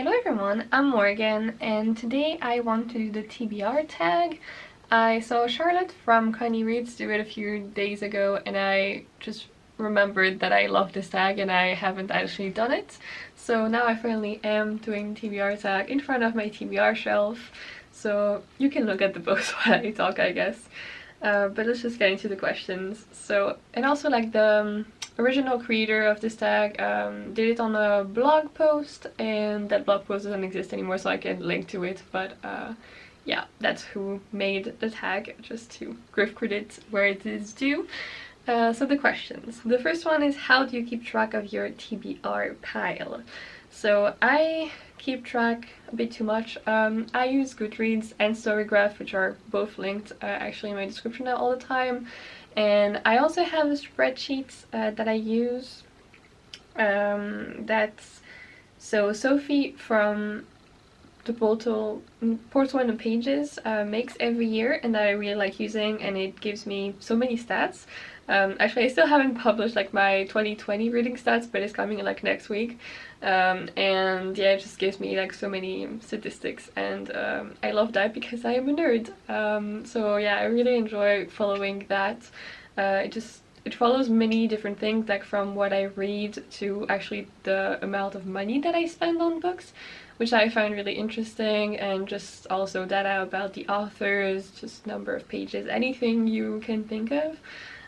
Hello everyone, I'm Morgan and today I want to do the TBR tag. I saw Charlotte from Connie Reads do it a few days ago and I just remembered that I love this tag and I haven't actually done it. So now I finally am doing TBR tag in front of my TBR shelf. So you can look at the books while I talk, I guess. But let's just get into the questions. And also like the original creator of this tag did it on a blog post, and that blog post doesn't exist anymore, so I can link to it, but yeah, that's who made the tag, just to give credit where it is due. So the questions. The first one is, how do you keep track of your TBR pile? So I keep track a bit too much. I use Goodreads and Storygraph, which are both linked actually in my description now all the time. And I also have a spreadsheet that I use. So Sophie from the portal and the Pages makes every year, and that I really like using, and it gives me so many stats. Actually, I still haven't published like my 2020 reading stats, but it's coming like next week. And yeah, it just gives me like so many statistics, and I love that because I am a nerd. So yeah, I really enjoy following that. It follows many different things, like from what I read to actually the amount of money that I spend on books, which I find really interesting, and just also data about the authors, just number of pages, anything you can think of.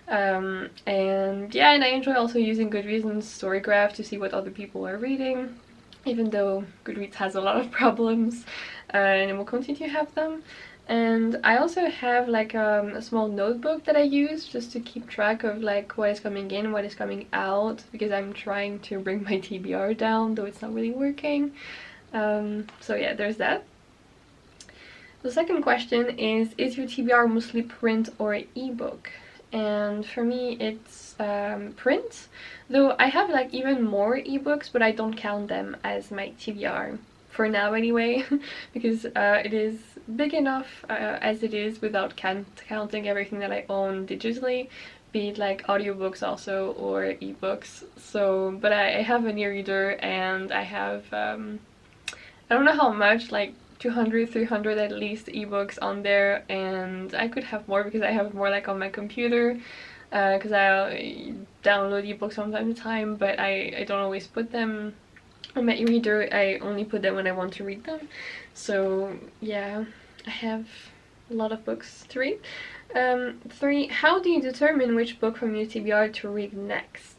And yeah, and I enjoy also using Goodreads and Storygraph to see what other people are reading, even though Goodreads has a lot of problems, and it will continue to have them. And I also have like a small notebook that I use just to keep track of like what is coming in, what is coming out, because I'm trying to bring my TBR down, though it's not really working. So yeah, there's that. The second question is your TBR mostly print or ebook? And for me it's print, though I have like even more ebooks, but I don't count them as my TBR for now anyway, because it is big enough as it is without counting everything that I own digitally, be it like audiobooks also or ebooks. So but I have an e-reader, and I have I don't know how much, like 200, 300 at least ebooks on there, and I could have more because I have more like on my computer, because I download ebooks from time to time, but I don't always put them on my e-reader. I only put them when I want to read them. So yeah, I have a lot of books to read. 3. How do you determine which book from your TBR to read next?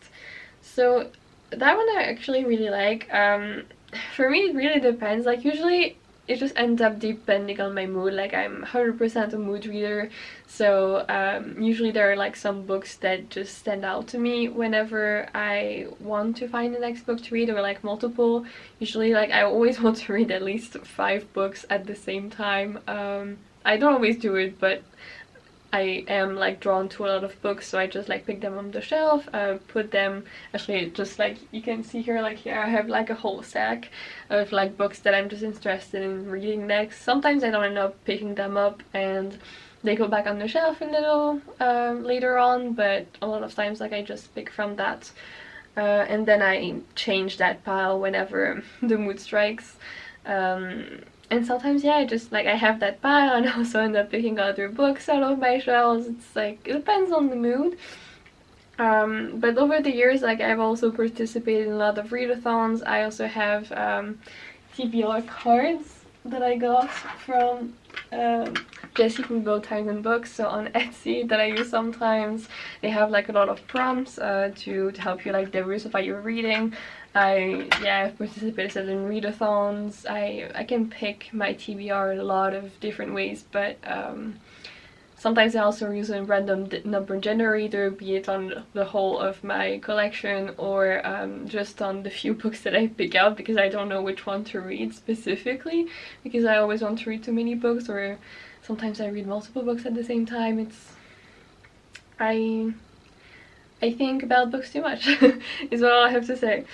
So that one I actually really like. For me it really depends, like usually it just ends up depending on my mood. Like I'm 100% a mood reader, so usually there are like some books that just stand out to me whenever I want to find the next book to read, or like multiple. Usually like I always want to read at least 5 books at the same time. I don't always do it, but I am like drawn to a lot of books, so I just like pick them on the shelf, put them, actually just like you can see here, like here I have like a whole stack of like books that I'm just interested in reading next. Sometimes I don't end up picking them up and they go back on the shelf a little later on, but a lot of times like I just pick from that, and then I change that pile whenever the mood strikes. And sometimes, yeah, I just like I have that pile and also end up picking other books out of my shelves. It's like, it depends on the mood. But over the years, like I've also participated in a lot of readathons. I also have TBR cards that I got from Jessie from Bow Times and Books, so on Etsy, that I use sometimes. They have like a lot of prompts to help you like diversify your reading. I've participated in readathons. I can pick my TBR a lot of different ways, but sometimes I also use a random number generator, be it on the whole of my collection or just on the few books that I pick out, because I don't know which one to read specifically, because I always want to read too many books, or sometimes I read multiple books at the same time. I think about books too much is all I have to say.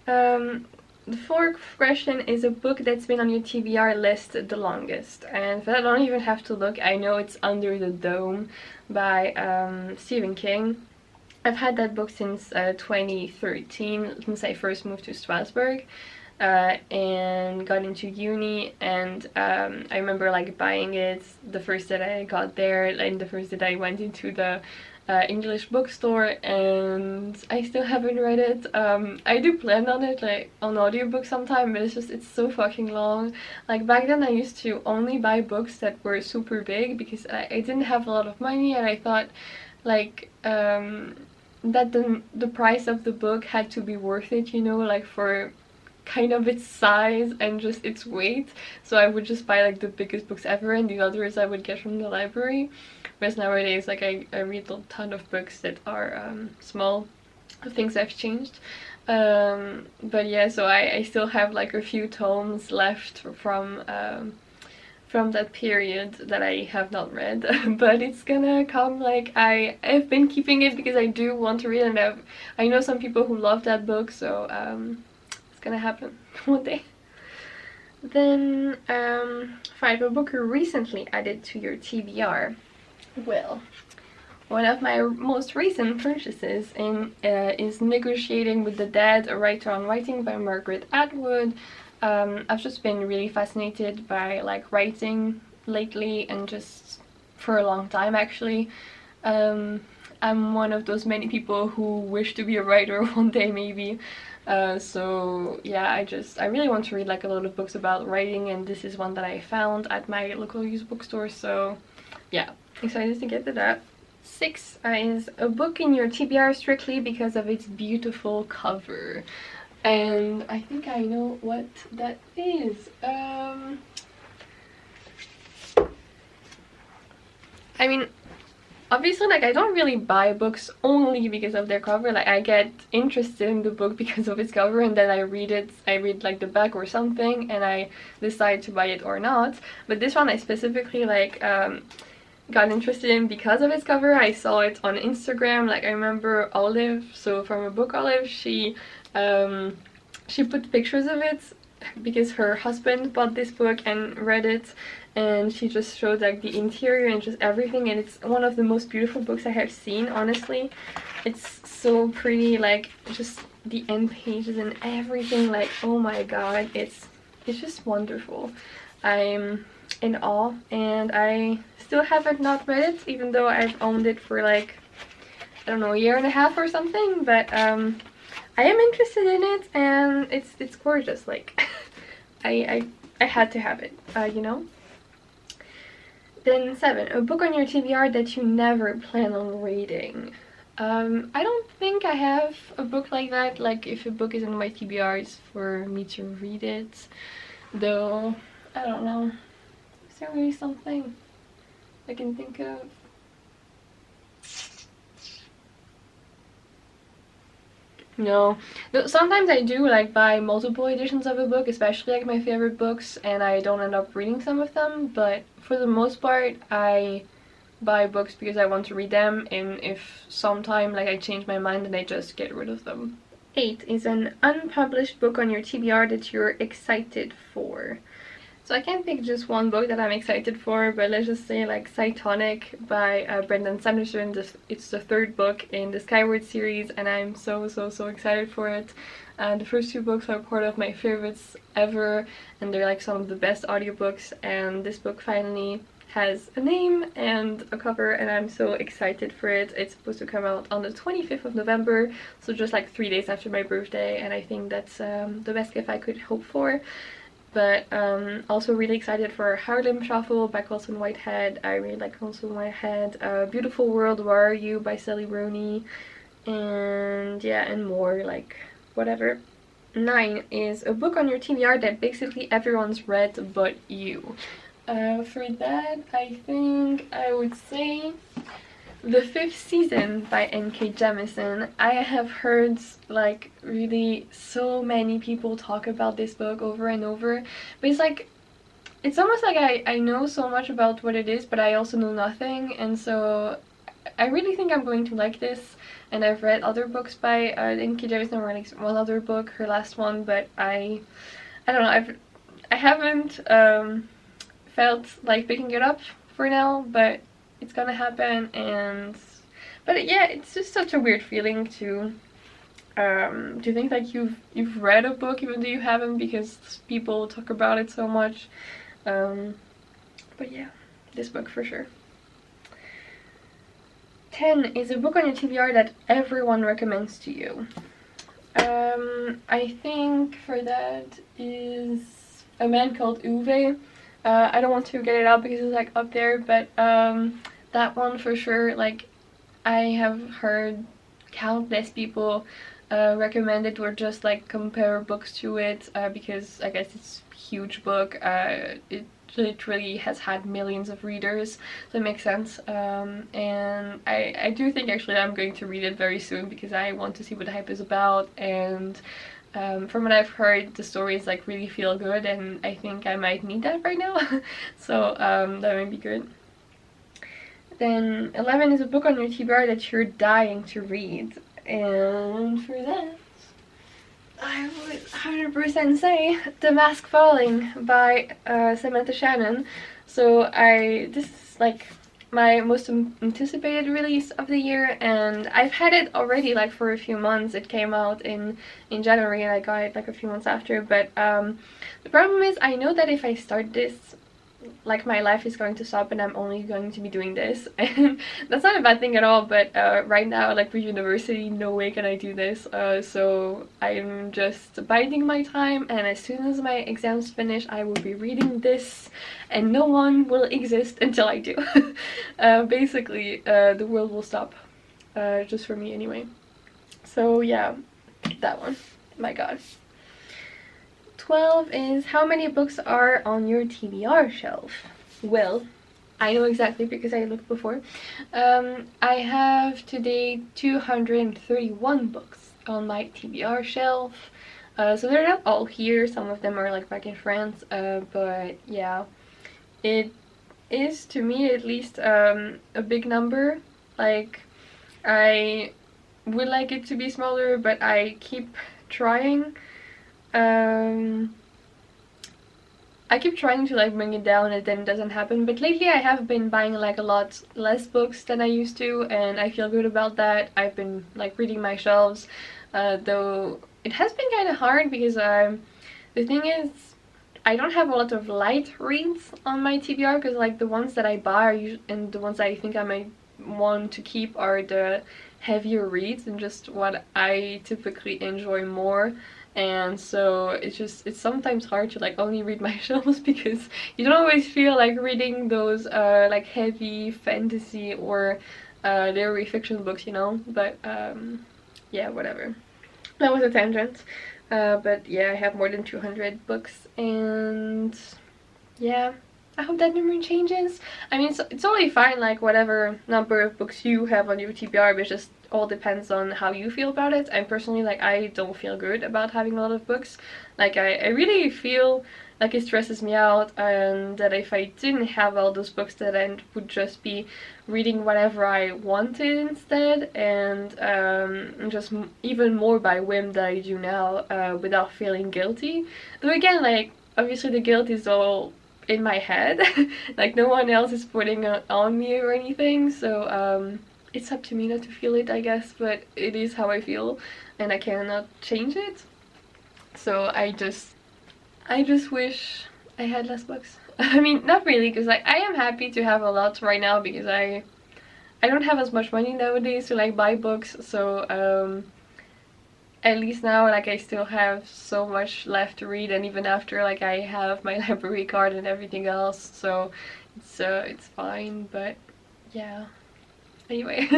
The fourth question is a book that's been on your TBR list the longest, and for that I don't even have to look. I know it's Under the Dome by Stephen King. I've had that book since 2013, since I first moved to Strasbourg. and got into uni, and I remember like buying it the first day I got there, and the first day I went into the English bookstore, and I still haven't read it. I do plan on it, like on audiobook sometime, but it's so fucking long. Like back then I used to only buy books that were super big because I didn't have a lot of money, and I thought like that the price of the book had to be worth it, you know, like for kind of its size and just its weight. So I would just buy like the biggest books ever, and the others I would get from the library. Whereas nowadays, like I read a ton of books that are small. Things have changed. But yeah, so I still have like a few tomes left from that period that I have not read. But it's gonna come. Like I've been keeping it because I do want to read, and I know some people who love that book, so it's gonna happen one day. Then 5, a book you recently added to your TBR. Well, one of my most recent purchases is Negotiating with the Dead, a writer on writing by Margaret Atwood. I've just been really fascinated by like writing lately, and just for a long time actually. I'm one of those many people who wish to be a writer one day maybe. So yeah, I really want to read like a lot of books about writing, and this is one that I found at my local used bookstore, so yeah, excited to get to that. 6 is a book in your TBR strictly because of its beautiful cover. And I think I know what that is. I mean, obviously, like, I don't really buy books only because of their cover. Like, I get interested in the book because of its cover, and then I read like the back or something, and I decide to buy it or not. But this one I specifically like got interested in because of its cover. I saw it on Instagram. Like, I remember Olive, so from a book Olive, she put pictures of it because her husband bought this book and read it, and she just showed like the interior and just everything, and it's one of the most beautiful books I have seen, honestly. It's so pretty, like just the end pages and everything, like oh my god, it's just wonderful. I'm in awe, and I still haven't not read it, even though I've owned it for like, I don't know, a year and a half or something, but I am interested in it, and it's gorgeous. Like I had to have it, you know. Then 7, a book on your TBR that you never plan on reading. I don't think I have a book like that. Like, if a book is on my TBR, it's for me to read it. Though, I don't know. Is there really something I can think of? No. Sometimes I do like buy multiple editions of a book, especially like my favorite books, and I don't end up reading some of them, but for the most part I buy books because I want to read them, and if sometime like I change my mind, then I just get rid of them. 8 is an unpublished book on your TBR that you're excited for. So I can't pick just one book that I'm excited for, but let's just say like Cytonic by Brendan Sanderson. It's the 3rd book in the Skyward series, and I'm so excited for it. The first 2 books are part of my favorites ever, and they're like some of the best audiobooks, and this book finally has a name and a cover, and I'm so excited for it. It's supposed to come out on the 25th of November, so just like 3 days after my birthday, and I think that's the best gift I could hope for. But also really excited for Harlem Shuffle by Colson Whitehead. I really like Colson Whitehead. Beautiful World, Where Are You by Sally Rooney. And yeah, and more, like whatever. 9 is a book on your TBR that basically everyone's read but you. For that, I think I would say The 5th Season by N.K. Jemisin. I have heard like really so many people talk about this book over and over, but it's like, it's almost like I know so much about what it is, but I also know nothing, and so I really think I'm going to like this. And I've read other books by N.K. Jemisin. I read one other book, her last one, but I don't know, I haven't felt like picking it up for now, but it's gonna happen. And but yeah, it's just such a weird feeling to Do you think like you've read a book even though you haven't because people talk about it so much? But yeah, this book for sure. 10 is a book on your TBR that everyone recommends to you. I think for that is A Man Called Uwe. I don't want to get it out because it's like up there, but that one for sure, like I have heard countless people recommend it or just like compare books to it because I guess it's a huge book. It literally has had millions of readers, so it makes sense. And I do think actually I'm going to read it very soon because I want to see what the hype is about, and from what I've heard, the stories like really feel good, and I think I might need that right now. So that might be good. Then 11 is a book on your TBR that you're dying to read, and for that I would 100% say The Mask Falling by Samantha Shannon. So this is like my most anticipated release of the year, and I've had it already like for a few months. It came out in January and I got it like a few months after, but the problem is I know that if I start this, like my life is going to stop and I'm only going to be doing this, and that's not a bad thing at all, but right now like with university, no way can I do this, so I'm just biding my time, and as soon as my exams finish I will be reading this and no one will exist until I do. Basically the world will stop, just for me anyway. So yeah, that one, my god. 12 is how many books are on your TBR shelf? Well, I know exactly because I looked before. I have today 231 books on my TBR shelf. So they're not all here, some of them are like back in France, but yeah, it is to me at least a big number. Like, I would like it to be smaller, but I keep trying. I keep trying to like bring it down and then it doesn't happen, but lately I have been buying like a lot less books than I used to, and I feel good about that. I've been like reading my shelves, though it has been kind of hard because the thing is I don't have a lot of light reads on my TBR, because like the ones that I buy are and the ones I think I might want to keep are the heavier reads and just what I typically enjoy more. And so it's sometimes hard to like only read my shelves because you don't always feel like reading those like heavy fantasy or literary fiction books, you know. But yeah, whatever, that was a tangent. But yeah, I have more than 200 books, and yeah, I hope that number changes. I mean, it's totally fine, like whatever number of books you have on your TBR, but it just all depends on how you feel about it. And personally, like, I don't feel good about having a lot of books. Like, I really feel like it stresses me out, and that if I didn't have all those books, that I would just be reading whatever I wanted instead, and just even more by whim than I do now, without feeling guilty. Though again, like, obviously the guilt is all in my head. Like, no one else is putting it on me or anything, so it's up to me not to feel it, I guess, but it is how I feel and I cannot change it. So I just wish I had less books. I mean, not really, because like I am happy to have a lot right now because I don't have as much money nowadays to like buy books, so at least now like I still have so much left to read, and even after like I have my library card and everything else, so it's fine. But yeah, anyway,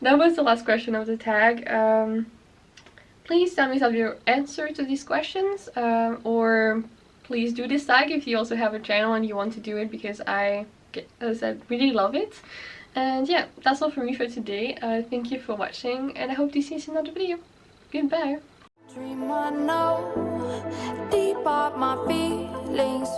that was the last question of the tag. Please tell me your answer to these questions, or please do this tag if you also have a channel and you want to do it, because I, as I said, really love it. And yeah, that's all from me for today. Thank you for watching, and I hope to see you in another video. Goodbye. Dream I know, deep up my feelings.